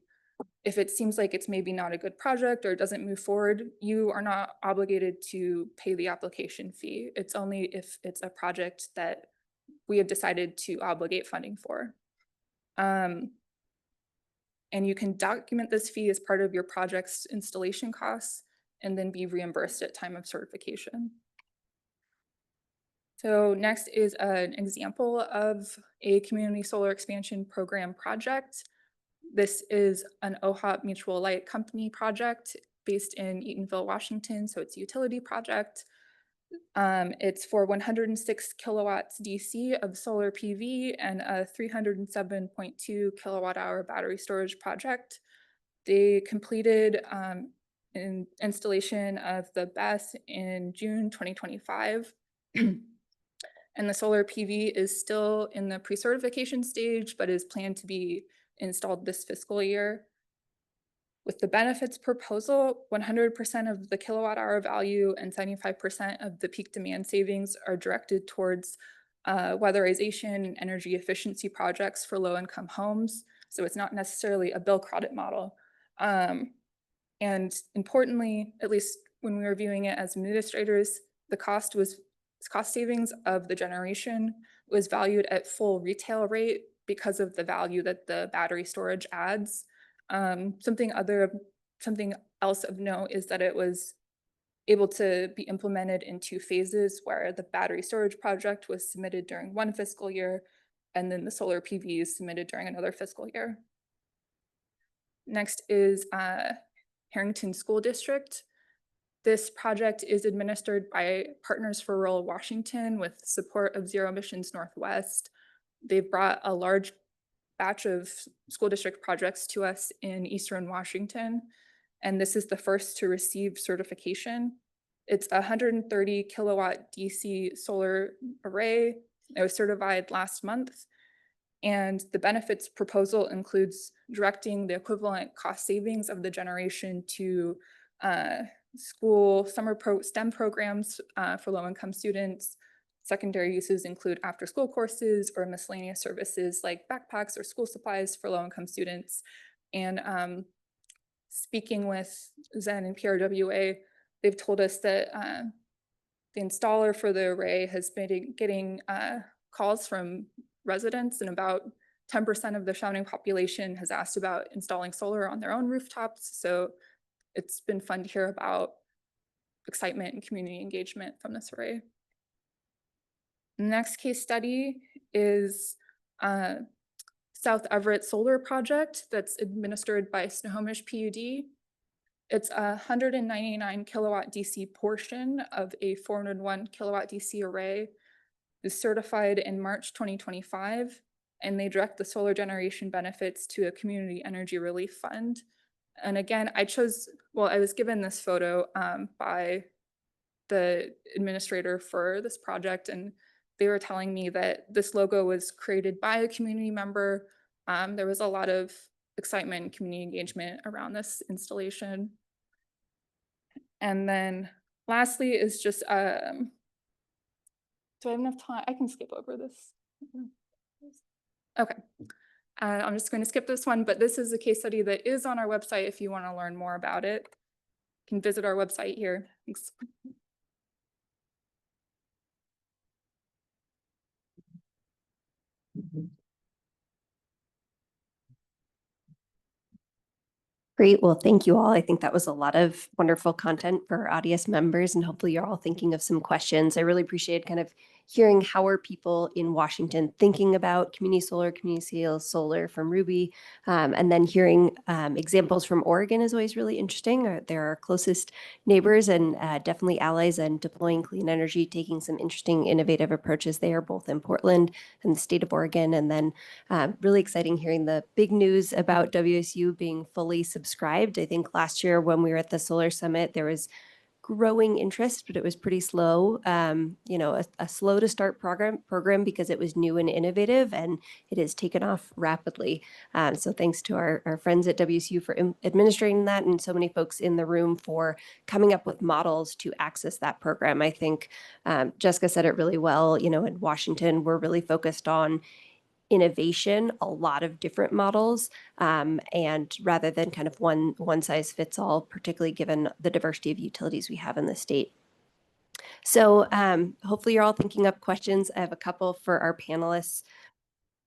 If it seems like it's maybe not a good project or doesn't move forward, you are not obligated to pay the application fee. It's only if it's a project that we have decided to obligate funding for. And you can document this fee as part of your project's installation costs and then be reimbursed at time of certification. So next is an example of a community solar expansion program project. This is an OHOP Mutual Light Company project based in Eatonville, Washington. So it's a utility project. It's for 106 kilowatts DC of solar PV and a 307.2 kilowatt hour battery storage project. They completed an installation of the BESS in June 2025. And the solar PV is still in the pre-certification stage, but is planned to be installed this fiscal year. With the benefits proposal, 100% of the kilowatt hour value and 75% of the peak demand savings are directed towards weatherization and energy efficiency projects for low-income homes. So it's not necessarily a bill credit model. And importantly, at least when we were viewing it as administrators, the cost savings of the generation was valued at full retail rate because of the value that the battery storage adds. Something else of note is that it was able to be implemented in 2 phases, where the battery storage project was submitted during one fiscal year, and then the solar PV is submitted during another fiscal year. Next is Harrington School District. This project is administered by Partners for Rural Washington with support of Zero Emissions Northwest. They've brought a large batch of school district projects to us in Eastern Washington, and this is the first to receive certification. It's a 130 kilowatt DC solar array. It was certified last month, and the benefits proposal includes directing the equivalent cost savings of the generation to school summer STEM programs for low-income students. Secondary uses include after-school courses or miscellaneous services like backpacks or school supplies for low-income students. And speaking with Zen and PRWA, they've told us that the installer for the array has been getting calls from residents, and about 10% of the surrounding population has asked about installing solar on their own rooftops. So it's been fun to hear about excitement and community engagement from this array. The next case study is South Everett Solar Project that's administered by Snohomish PUD. It's a 199 kilowatt DC portion of a 401 kilowatt DC array. It's certified in March 2025, and they direct the solar generation benefits to a community energy relief fund. And again, I was given this photo by the administrator for this project, and they were telling me that this logo was created by a community member. There was a lot of excitement and community engagement around this installation. And then lastly is just, do I have enough time? I can skip over this. Okay. I'm just going to skip this one, but this is a case study that is on our website if you want to learn more about it. You can visit our website here. Thanks. Great. Well, thank you all. I think that was a lot of wonderful content for our audience members, and hopefully you're all thinking of some questions. I really appreciate kind of hearing how are people in Washington thinking about community scale solar from Ruby, and then hearing examples from Oregon is always really interesting. They're our closest neighbors and definitely allies in deploying clean energy, taking some interesting innovative approaches there, both in Portland and the state of Oregon. And then really exciting hearing the big news about WSU being fully subscribed. I think last year when we were at the Solar Summit, there was growing interest, but it was pretty slow. A slow to start program because it was new and innovative, and it has taken off rapidly. So thanks to our friends at WSU for administrating that, and so many folks in the room for coming up with models to access that program. I think Jessica said it really well. In Washington, we're really focused on innovation, a lot of different models, and rather than kind of one size fits all, particularly given the diversity of utilities we have in the state. So hopefully you're all thinking up questions. I have a couple for our panelists.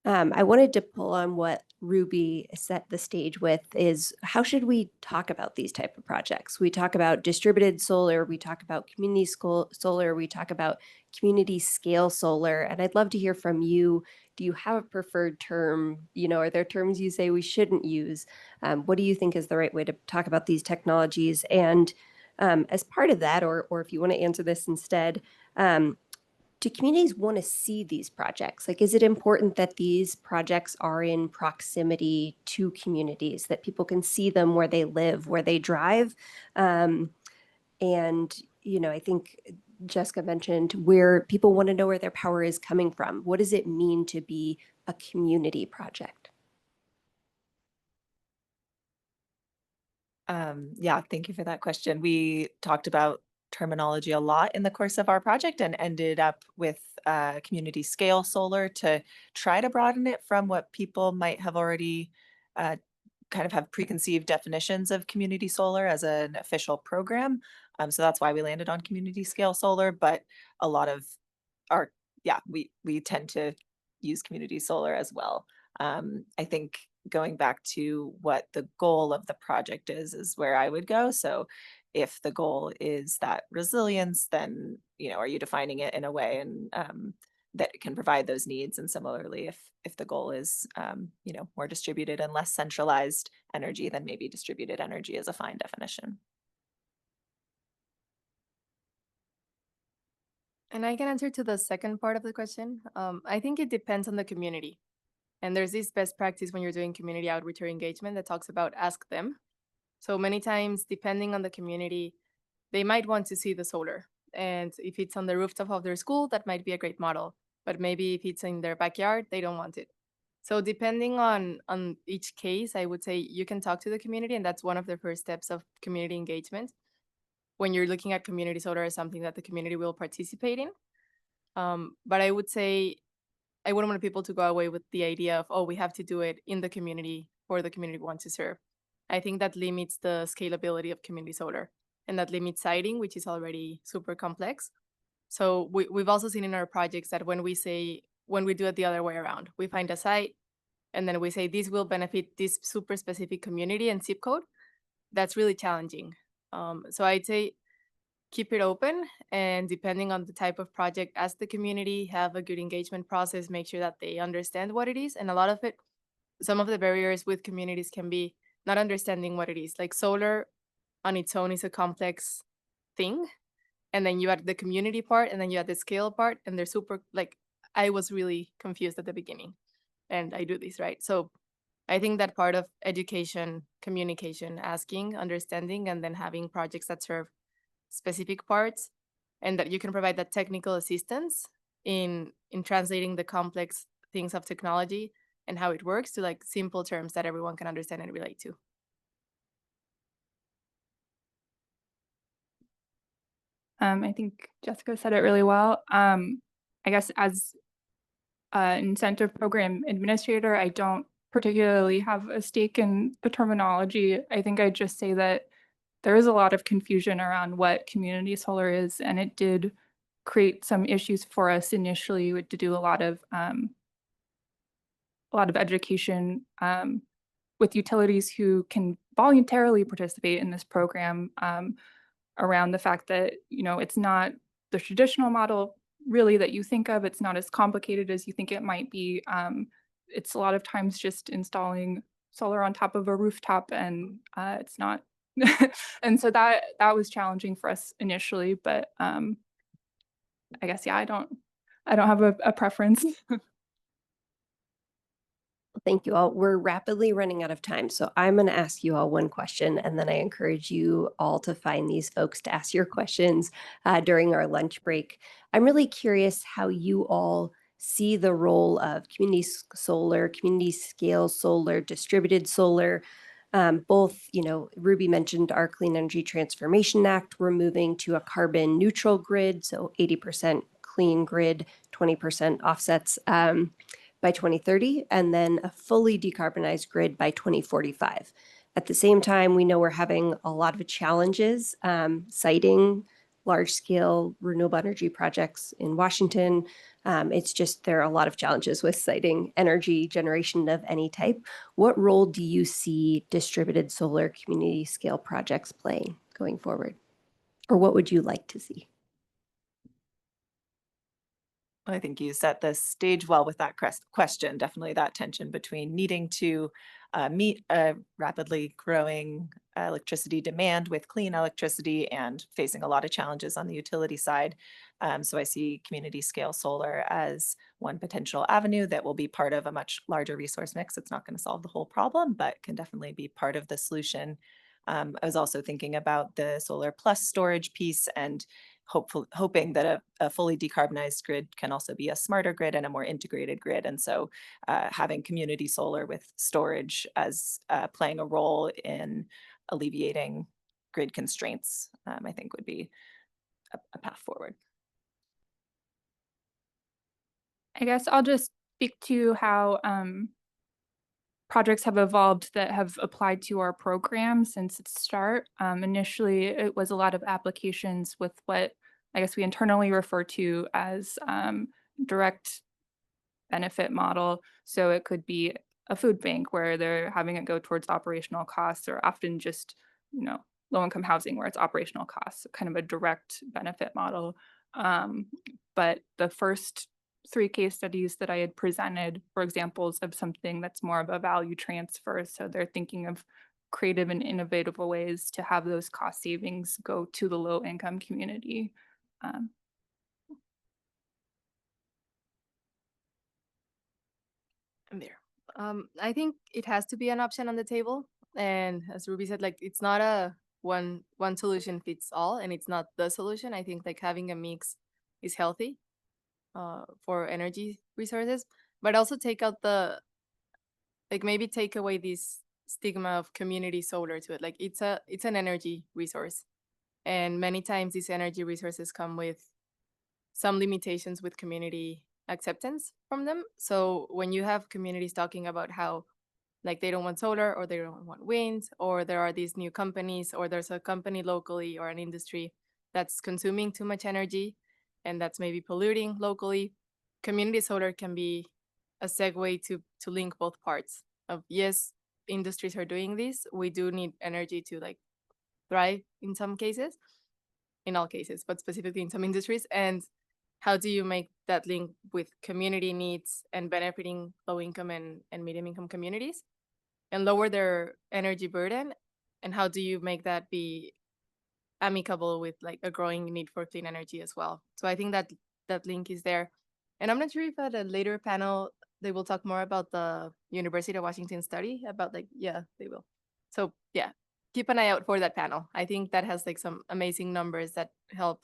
I wanted to pull on what Ruby set the stage with is how should we talk about these type of projects? We talk about distributed solar, we talk about community solar, we talk about community scale solar, and I'd love to hear from you. Do you have a preferred term? Are there terms you say we shouldn't use? What do you think is the right way to talk about these technologies? And as part of that, or if you want to answer this instead, do communities want to see these projects? Like, is it important that these projects are in proximity to communities, that people can see them where they live, where they drive? And, I think Jessica mentioned where people want to know where their power is coming from. What does it mean to be a community project? Yeah, thank you for that question. We talked about terminology a lot in the course of our project and ended up with community scale solar to try to broaden it from what people might have already kind of have preconceived definitions of community solar as an official program. So that's why we landed on community scale solar, but a lot of we tend to use community solar as well. I think going back to what the goal of the project is where I would go. So if the goal is that resilience, then, are you defining it in a way and that it can provide those needs? And similarly, if the goal is, more distributed and less centralized energy, then maybe distributed energy is a fine definition. And I can answer to the second part of the question. I think it depends on the community. And there's this best practice when you're doing community outreach or engagement that talks about ask them. So many times, depending on the community, they might want to see the solar. And if it's on the rooftop of their school, that might be a great model. But maybe if it's in their backyard, they don't want it. So depending on each case, I would say you can talk to the community, and that's one of the first steps of community engagement. When you're looking at community solar as something that the community will participate in. But I would say I wouldn't want people to go away with the idea of, we have to do it in the community for the community we want to serve. I think that limits the scalability of community solar, and that limits siting, which is already super complex. So we've also seen in our projects that when we do it the other way around, we find a site and then we say this will benefit this super specific community and zip code, that's really challenging. So I'd say keep it open, and depending on the type of project, ask the community, have a good engagement process, make sure that they understand what it is. And a lot of it, some of the barriers with communities can be not understanding what it is. Like solar on its own is a complex thing. And then you add the community part, and then you add the scale part, and they're super, like, I was really confused at the beginning, and I do this, right? So I think that part of education, communication, asking, understanding, and then having projects that serve specific parts, and that you can provide that technical assistance in translating the complex things of technology and how it works to like simple terms that everyone can understand and relate to. I think Jessica said it really well. I guess as an incentive program administrator, I don't particularly have a stake in the terminology. I think I'd just say that there is a lot of confusion around what community solar is, and it did create some issues for us initially. We had to do a lot of education with utilities who can voluntarily participate in this program around the fact that, you know, it's not the traditional model really that you think of. It's not as complicated as you think it might be. It's a lot of times just installing solar on top of a rooftop, and it's not. And so that was challenging for us initially, but I guess, yeah, I don't have a preference. Thank you all. We're rapidly running out of time, so I'm going to ask you all one question, and then I encourage you all to find these folks to ask your questions during our lunch break. I'm really curious how you all see the role of community solar, community scale solar, distributed solar. Both, you know, Ruby mentioned our Clean Energy Transformation Act. We're moving to a carbon neutral grid, so 80% clean grid, 20% offsets by 2030, and then a fully decarbonized grid by 2045. At the same time, we know we're having a lot of challenges siting large-scale renewable energy projects in Washington. It's just there are a lot of challenges with siting energy generation of any type. What role do you see distributed solar community scale projects playing going forward? Or what would you like to see? I think you set the stage well with that question. Definitely that tension between needing to meet a rapidly growing electricity demand with clean electricity and facing a lot of challenges on the utility side. So I see community scale solar as one potential avenue that will be part of a much larger resource mix. It's not going to solve the whole problem, but can definitely be part of the solution. I was also thinking about the solar plus storage piece, and hoping that a fully decarbonized grid can also be a smarter grid and a more integrated grid. And so having community solar with storage as playing a role in alleviating grid constraints, I think would be a path forward. I guess I'll just speak to how projects have evolved that have applied to our program since its start. Initially, it was a lot of applications with what I guess we internally refer to as direct benefit model. So it could be a food bank where they're having it go towards operational costs, or often just, you know, low-income housing where it's operational costs, kind of a direct benefit model. But the first 3 case studies that I had presented were examples of something that's more of a value transfer. So they're thinking of creative and innovative ways to have those cost savings go to the low-income community. I'm there. I think it has to be an option on the table. And as Ruby said, like it's not a one solution fits all, and it's not the solution. I think like having a mix is healthy for energy resources, but also take out maybe take away this stigma of community solar to it. Like it's an energy resource, and many times these energy resources come with some limitations with community acceptance from them. So when you have communities talking about how Like they don't want solar or they don't want wind, or there are these new companies, or there's a company locally or an industry that's consuming too much energy and that's maybe polluting locally. Community solar can be a segue to link both parts of, yes, industries are doing this. We do need energy to like thrive in some cases, in all cases, but specifically in some industries. And how do you make that link with community needs and benefiting low income and medium income communities and lower their energy burden? And how do you make that be amicable with like a growing need for clean energy as well? So I think that that link is there. And I'm not sure if at a later panel they will talk more about the University of Washington study about like, yeah, they will. So yeah, keep an eye out for that panel. I think that has like some amazing numbers that help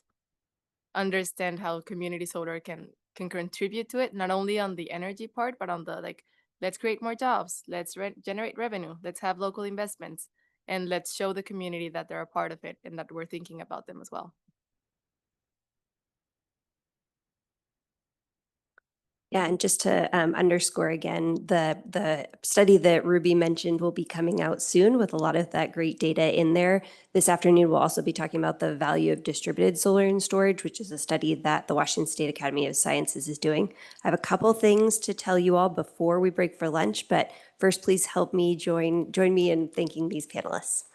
understand how community solar can contribute to it, not only on the energy part, but on the like, let's create more jobs, let's generate revenue, let's have local investments, and let's show the community that they're a part of it and that we're thinking about them as well. Yeah, and just to underscore again, the study that Ruby mentioned will be coming out soon with a lot of that great data in there. This afternoon, we'll also be talking about the value of distributed solar and storage, which is a study that the Washington State Academy of Sciences is doing. I have a couple things to tell you all before we break for lunch, but first, please help me join me in thanking these panelists.